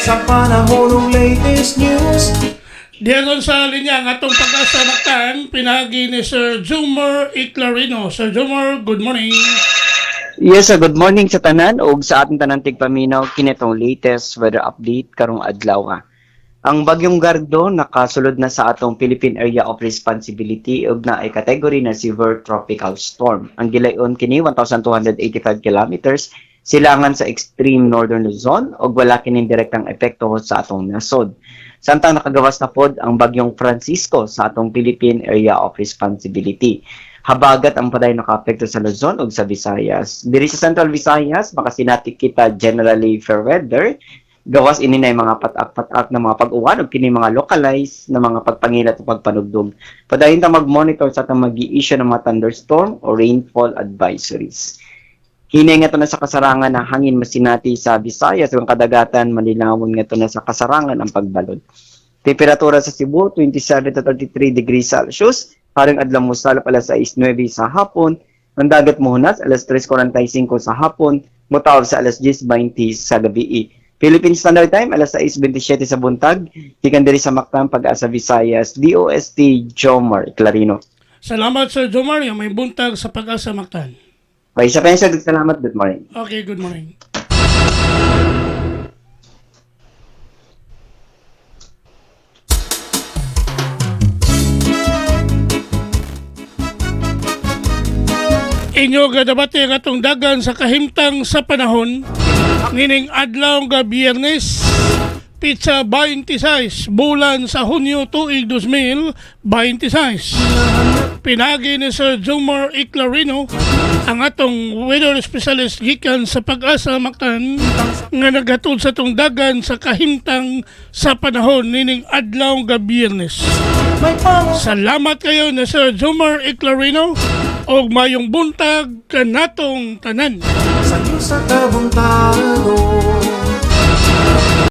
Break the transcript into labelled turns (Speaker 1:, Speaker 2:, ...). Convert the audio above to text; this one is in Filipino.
Speaker 1: Sa panahon ng latest news.
Speaker 2: Diyan sa linya ang atong pagkasamaktan, pinagi ni Sir Jomar Iclarino. Sir Jomar, good morning.
Speaker 3: Yes, good morning sa tanan ug sa ating tanan tigpaminaw kinitong latest weather update karong adlaw. Ang bagyong Gardo nakasulod na sa atong Philippine Area of Responsibility ug na ay kategory na severe tropical storm. Ang gilayon kini 1,285 kilometers silangan sa extreme northern Luzon ug wala kining direktang epekto sa atong nasod. Samtang nakagawas na pod ang bagyong Francisco sa atong Philippine Area of Responsibility. Habagat ang paday nakaapekto sa Luzon ug sa Visayas. Diri sa Central Visayas, makasinati kita generally fair weather. Gawas ini na mga patak-patak na mga pag-uwan ug kini mga localized na mga pagpangilat o pagpanugdog. Padayon ta mag-monitor sa atong mag-i-issue ng mga thunderstorm o rainfall advisories. Hinay nga to na sa kasarangan ng hangin masinati sa Visayas ug kadagatan manilawon nga to na sa kasarangan ang pagbalod. Temperatura sa Cebu 27 to 33 degrees Celsius, parang adlaw mo sa alas 6:09 sa hapon, ang dagat mohunas alas 3:45 sa hapon, mutaw sa alas 10:20 sa gabi. Philippine Standard Time alas 6:27 sa buntag, gikan diri sa Mactan Pag-asa Visayas, DOST Jomar Iclarino.
Speaker 2: Salamat Sir Jomar, yung may buntag sa Pag-asa Mactan.
Speaker 3: Okay, sa pensa, salamat, good morning.
Speaker 2: Okay, good morning. Inyo gadabati ang atong dagan sa kahimtang sa panahon nining adlaw nga Biyernes Pizza 26 bulan sa Hunyo tuig 2026. Pinagi ni Sir Jomar Iclarino ang atong weather specialist gikan sa Pag-asa Mactan nga naghatod sa atong dagan sa kahimtang sa panahon nining adlaw nga Biyernes. Salamat kayo ni Sir Jomar Iclarino og mayong buntag kanatong tanan.
Speaker 1: Sa kabuntagon.